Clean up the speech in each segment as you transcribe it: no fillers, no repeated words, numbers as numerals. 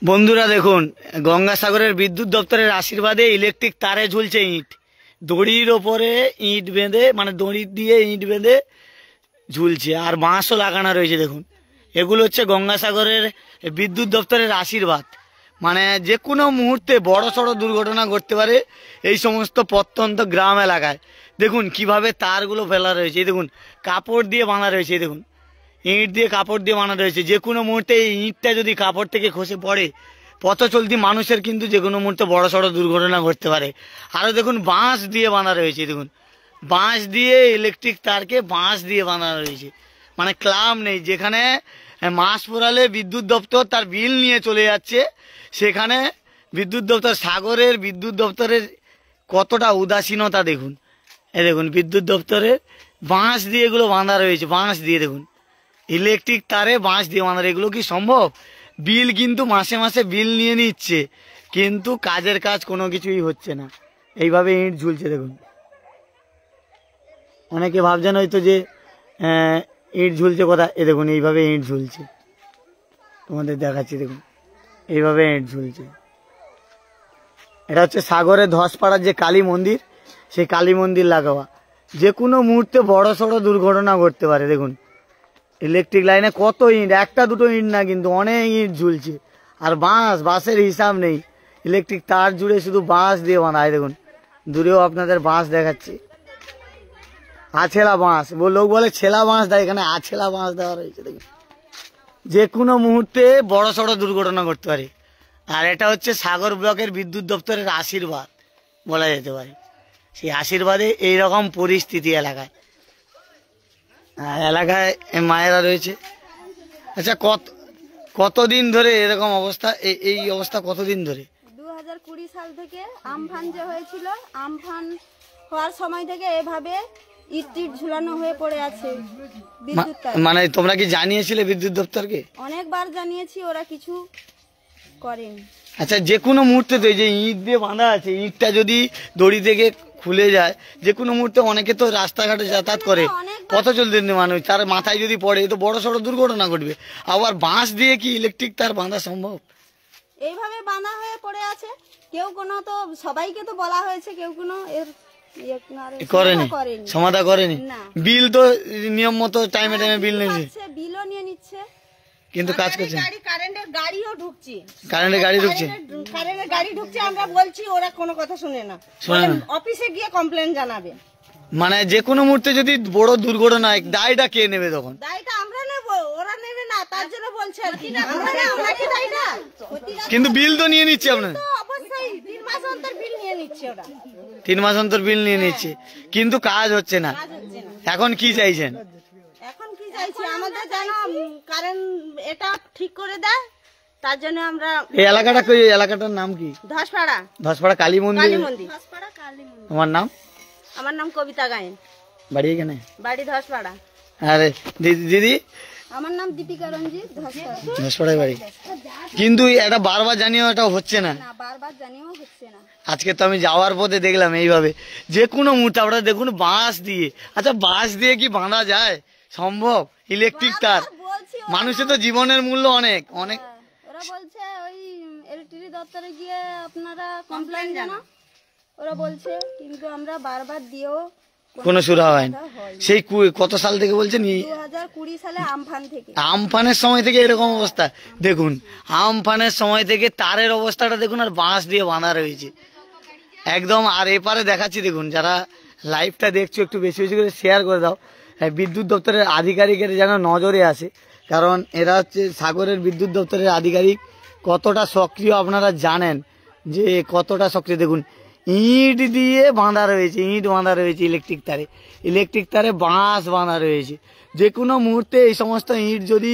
বন্ধুরা দেখুন, গঙ্গাসাগরের বিদ্যুৎ দপ্তরের আশীর্বাদে ইলেকট্রিক তারে ঝুলছে ইট। দড়ির ওপরে ইট বেঁধে, মানে দড়ি দিয়ে ইট বেঁধে ঝুলছে, আর বাঁশও লাগানো রয়েছে। দেখুন, এগুলো হচ্ছে গঙ্গাসাগরের বিদ্যুৎ দপ্তরের আশীর্বাদ। মানে যে কোনো মুহূর্তে বড় সড়ো দুর্ঘটনা ঘটতে পারে এই সমস্ত প্রত্যন্ত গ্রাম এলাকায়। দেখুন কিভাবে তারগুলো ফেলা রয়েছে, দেখুন কাপড় দিয়ে বাঁধা রয়েছে, দেখুন ইট দিয়ে কাপড় দিয়ে বানানো রয়েছে। যে কোনো মুহূর্তে এই ইটটা যদি কাপড় থেকে খসে পড়ে পথ চলতি মানুষের কিন্তু যে কোনো মুহূর্তে বড় সড়ো দুর্ঘটনা ঘটতে পারে। আরও দেখুন বাঁশ দিয়ে বাঁধা রয়েছে, দেখুন বাঁশ দিয়ে ইলেকট্রিক তারকে বাঁশ দিয়ে বাঁধানো রয়েছে। মানে ক্লাম নেই, যেখানে মাস পোড়ালে বিদ্যুৎ দপ্তর তার বিল নিয়ে চলে যাচ্ছে, সেখানে বিদ্যুৎ দপ্তর, সাগরের বিদ্যুৎ দপ্তরের কতটা উদাসীনতা দেখুন। এ দেখুন বিদ্যুৎ দপ্তরের বাঁশ দিয়ে এগুলো বাঁধা রয়েছে, বাঁশ দিয়ে দেখুন ইলেকট্রিক তারে বাঁশ দিয়ে বাঁধা। এগুলো কি সম্ভব? বিল কিন্তু মাসে মাসে বিল নিয়ে নিচ্ছে, কিন্তু কাজের কাজ কোনো কিছুই হচ্ছে না। এইভাবে ইট ঝুলছে দেখুন। অনেকে ভাবছেন হয়তো যে ইট ঝুলছে কথা, এ দেখুন এইভাবে ইট ঝুলছে, তোমাদের দেখাচ্ছি। দেখুন এইভাবে ইট ঝুলছে। এটা হচ্ছে সাগরের ধসপাড়ার যে কালী মন্দির, সেই কালী মন্দির লাগাওয়া। যে কোনো মুহূর্তে বড় সড়ো দুর্ঘটনা ঘটতে পারে। দেখুন ইলেকট্রিক লাইনে কত ইট, একটা দুটো ইট না কিন্তু অনেক ইট ঝুলছে। আর বাঁশের হিসাব নেই, ইলেকট্রিক তার জুড়ে শুধু বাঁশ দিয়ে বাঁধা। দেখুন দূরেও আপনাদের বাঁশ দেখাচ্ছি, আছেলা বাঁশ, লোক বলে ছেলা বাঁশ দেয়, এখানে আছেলা বাঁশ দেওয়া রয়েছে। দেখুন যে কোনো মুহূর্তে বড় সড়ো দুর্ঘটনা ঘটতে পারে। আর এটা হচ্ছে সাগর ব্লকের বিদ্যুৎ দপ্তরের আশীর্বাদ বলা যেতে পারে। সেই আশীর্বাদে এইরকম পরিস্থিতি এলাকায় এলাকায় মায়েরা রয়েছে। আচ্ছা, কতদিন ধরে এরকম অবস্থা? এই অবস্থা কতদিন ধরে? 2020 সাল থেকে আমফান যে হয়েছিল, আমফান হওয়ার সময় থেকে এভাবে ইট টিট ঝুলানো হয়ে পড়ে আছে বিদ্যুৎ তার। মানে তোমরা কি জানিয়েছিলে বিদ্যুৎ দপ্তরকে? অনেকবার জানিয়েছি, ওরা কিছু করেনি। আচ্ছা, যে কোনো মুহূর্তে তো এই যে ইট দিয়ে বাঁধা আছে, ইটটা যদি দড়ি থেকে খুলে যায়, যে কোনো মুহূর্তে অনেকে তো রাস্তাঘাটে যাতায়াত করে, পথ চলতে মানুষ, তার মাথায় যদি পড়ে তো বড় সড়ো দুর্ঘটনা ঘটবে। আবার বাঁশ দিয়ে কি ইলেকট্রিক তার বাঁধা সম্ভব? এইভাবে বাঁধা হয়ে পড়ে আছে। কেউ কোনো, তো সবাইকে তো বলা হয়েছে, কেউ কোনো এর করেনি, সমাধান করেনি। বিল তো নিয়ম মতো টাইমে টাইমে বিল নিচ্ছে, বিলও নিয়ে নিচ্ছে, কিন্তু কাজ করছে। কারেন্টের গাড়িও ঢুকছে, কারেন্টের গাড়ি ঢুকছে, কারেন্টের গাড়ি ঢুকছে। আমরা বলছি, ওরা কোনো কথা শুনে না, অফিসে গিয়ে কমপ্লেন জানাবে। মানে যে কোনো মুহূর্তে যদি বড় দুর্ঘটনা হয়, দায়টা কে নেবে তখন? দায়টা আমরা নেব, ওরা নেবে না, তার জন্য বলছে আর কি। আমরা কি দায়ী না? কিন্তু বিল তো নিয়ে নিচ্ছে আপনার। অবশ্যই 3 মাস অন্তর বিল নিয়ে নিচ্ছে ওরা, 3 মাস অন্তর বিল নিয়ে নিচ্ছে, কিন্তু কাজ হচ্ছে না। এখন কি চাইছেন? এখন কি চাইছি, আমাদের যেন কারেন্ট এটা ঠিক করে দেয়, তার জন্য আমরা। এই এলাকাটা কই? এলাকাটার নাম কি? ধসপাড়া। ধসপাড়া কালী মন্দির। ধসপাড়া কালী মন্দির। তোমার নাম? আমার নাম কবিতা গায়েন। বাড়ি এখানে? বাড়ি ধসপাড়া। আরে দিদি, আমার নাম দীপিকা রঞ্জিত, ধসপাড়ায় বাড়ি। কিন্তু এটা বারবার জানিয়েও এটা হচ্ছে না। বারবার জানিয়েও হচ্ছে না। আজকে তো আমি যাওয়ার পথে দেখলাম এইভাবে যে কোনো মুহূর্তে। আপনারা দেখুন বাঁশ দিয়ে, আচ্ছা বাঁশ দিয়ে কি বাঁধা যায়? সম্ভব? ইলেকট্রিক তার, মানুষের তো জীবনের মূল্য অনেক অনেক। ওরা বলছে ওই ইলেকট্রিক দপ্তরে গিয়ে আপনারা কমপ্লেন জানান, ওরা বলছে, কিন্তু আমরা বারবার দিয়েও কোনো সুরা হয় না। সেই কত সাল থেকে বলছেন? 2020 সালে আমফান থেকে। আমফানের সময় থেকে এরকম অবস্থা। দেখুন আমফানের সময় থেকে তারের অবস্থাটা দেখুন, আর বাঁশ দিয়ে বাঁধা রয়েছে একদম। আর এপারে দেখাচ্ছি, দেখুন যারা লাইভটা দেখছো একটু বেশি বেশি করে শেয়ার করে দাও। বিদ্যুৎ দপ্তরের আধিকারিকের যেন নজরে আসে, কারণ এরা হচ্ছে সাগরের বিদ্যুৎ দপ্তরের আধিকারিক। কতটা সক্রিয় আপনারা জানেন যে কতটা সক্রিয়। দেখুন ইট দিয়ে বাঁধা রয়েছে, ইট বাঁধা রয়েছে ইলেকট্রিক তারে, ইলেকট্রিক তারে বাঁশ বাঁধা রয়েছে। যে কোনো মুহূর্তে এই সমস্ত ইট যদি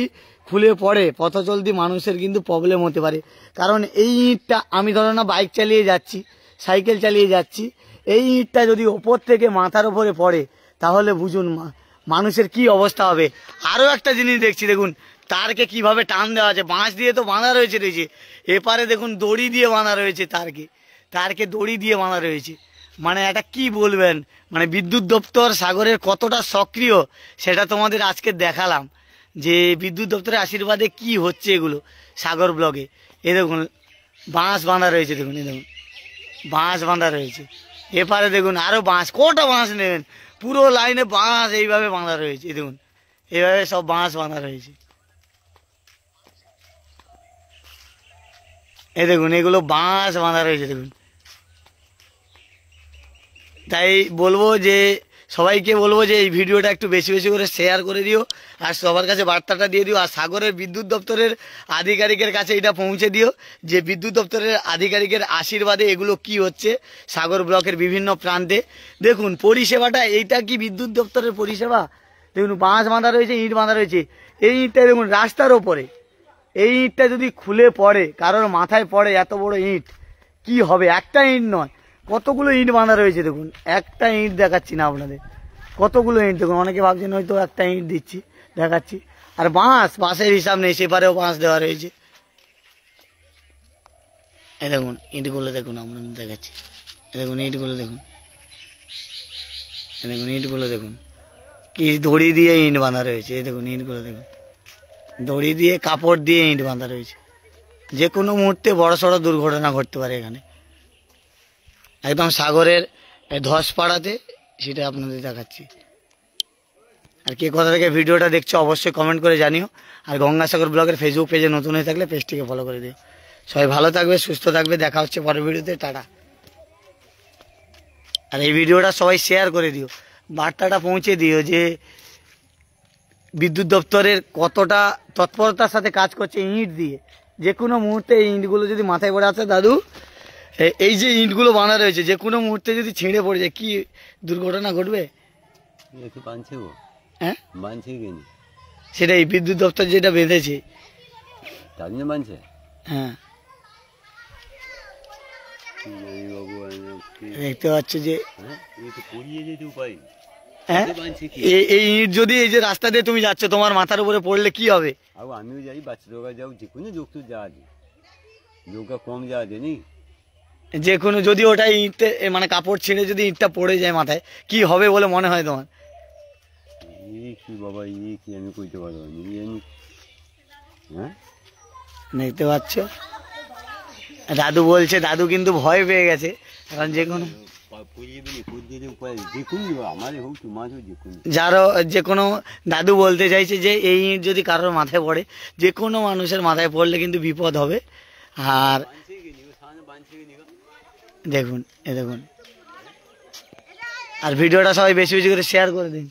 খুলে পড়ে পথ চলতি মানুষের কিন্তু প্রবলেম হতে পারে। কারণ এই ইটটা, আমি ধরো না বাইক চালিয়ে যাচ্ছি, সাইকেল চালিয়ে যাচ্ছি, এই ইটটা যদি ওপর থেকে মাথার ওপরে পড়ে তাহলে বুঝুন মানুষের কি অবস্থা হবে। আরও একটা জিনিস দেখছি, দেখুন তারকে কিভাবে টান দেওয়া আছে, বাঁশ দিয়ে তো বাঁধা রয়েছে। এপারে দেখুন দড়ি দিয়ে বাঁধা রয়েছে, তারকে দড়ি দিয়ে বাঁধা রয়েছে। মানে এটা কি বলবেন, মানে বিদ্যুৎ দপ্তর সাগরের কতটা সক্রিয় সেটা তোমাদের আজকে দেখালাম। যে বিদ্যুৎ দপ্তরের আশীর্বাদে কি হচ্ছে এগুলো সাগর ব্লকে। এ দেখুন বাঁশ বাঁধা রয়েছে, দেখুন এই দেখুন বাঁশ বাঁধা রয়েছে। এপারে দেখুন আরও বাঁশ, কটা বাঁশ নেবেন, পুরো লাইনে বাঁশ এইভাবে বাঁধা রয়েছে। এই দেখুন এইভাবে সব বাঁশ বাঁধা রয়েছে। এই দেখুন এগুলো বাঁশ বাঁধা রয়েছে দেখুন। তাই বলবো যে সবাইকে বলবো যে এই ভিডিওটা একটু বেশি বেশি করে শেয়ার করে দিও, আর সবার কাছে বার্তাটা দিয়ে দিও। আর সাগরের বিদ্যুৎ দপ্তরের আধিকারিকের কাছে এটা পৌঁছে দিও যে বিদ্যুৎ দপ্তরের আধিকারিকের আশীর্বাদে এগুলো কি হচ্ছে সাগর ব্লকের বিভিন্ন প্রান্তে। দেখুন পরিষেবাটা, এইটা কি বিদ্যুৎ দপ্তরের পরিষেবা? দেখুন বাঁশ বাঁধা রয়েছে, ইট বাঁধা রয়েছে। এই ইটটা দেখুন রাস্তার ওপরে, এই ইটটা যদি খুলে পড়ে, কারোর মাথায় পড়ে এত বড় ইট, কি হবে? একটা ইট নয়, কতগুলো ইট বাঁধা রয়েছে দেখুন। একটা ইট দেখাচ্ছি না আপনাদের, কতগুলো ইট দেখুন। অনেকে ভাবছেন হয়তো একটা ইট দিচ্ছি, দেখাচ্ছি। আর বাঁশের হিসাব নেই, সেপারেও বাঁশ দেওয়া রয়েছে। এই দেখুন ইটগুলো দেখুন, আপনাদের দেখাচ্ছি। দেখুন ইটগুলো দেখুন, দেখুন ইটগুলো দেখুন, কি দড়ি দিয়ে ইট বাঁধা রয়েছে। এই দেখুন ইটগুলো দেখুন, দড়ি দিয়ে কাপড় দিয়ে ইট বাঁধা রয়েছে। যে কোনো মুহূর্তে বড় সড়ো দুর্ঘটনা ঘটতে পারে এখানে, একদম সাগরের ধসপাড়াতে, সেটা আপনাদের দেখাচ্ছি। আর কে কোথা থেকে ভিডিওটা দেখছো অবশ্যই কমেন্ট করে জানিও। আর গঙ্গাসাগর ব্লগের ফেসবুক পেজে নতুন হয়ে থাকলে পেজটিকে ফলো করে দিও। সবাই ভালো থাকবে, সুস্থ থাকবে, দেখা হচ্ছে পরের ভিডিওতে, টাটা। আর এই ভিডিওটা সবাই শেয়ার করে দিও, বার্তাটা পৌঁছে দিও যে বিদ্যুৎ দপ্তরের কতটা তৎপরতার সাথে কাজ করছে ইট দিয়ে। যে কোনো মুহূর্তে এই ইটগুলো যদি মাথায় পড়ে আসে, দাদু এই যে ইটগুলো বাঁধা রয়েছে, যে কোনো মুহূর্তে যদি ছিঁড়ে পড়ে যায় কি দুর্ঘটনা ঘটবে? হ্যাঁ সেটাই বিদ্যুৎ দপ্তর যেটা বেঁধেছে, হ্যাঁ দেখতে পাচ্ছ যে হ্যাঁ এই ইট যদি এই যে রাস্তা দিয়ে তুমি যাচ্ছ, তোমার মাথার উপরে পড়লে কি হবে? আমিও যাই, বাচ্চারা যাও, যে কোনো লোক তো যাওয়া যায়, লোকটা কম যাওয়া যায় নি। যে কোনো যদি ওটা ইটে মানে কাপড় ছিঁড়ে যদি ইটটা পড়ে যায় মাথায়, কি হবে বলে মনে হয় তোমার? কি বাবা, কি আমি কইতে পারবো না। হ্যাঁ দেখতে পাচ্ছ দাদু বলছে, দাদু কিন্তু ভয় পেয়ে গেছে। কারণ যে কোনো যারও যে কোনো দাদু বলতে চাইছে যে এই ইট যদি কারোর মাথায় পড়ে, যে কোনো মানুষের মাথায় পড়লে কিন্তু বিপদ হবে। আর দেখুন এ দেখুন, আর ভিডিওটা সবাই বেশি বেশি করে শেয়ার করে দিন।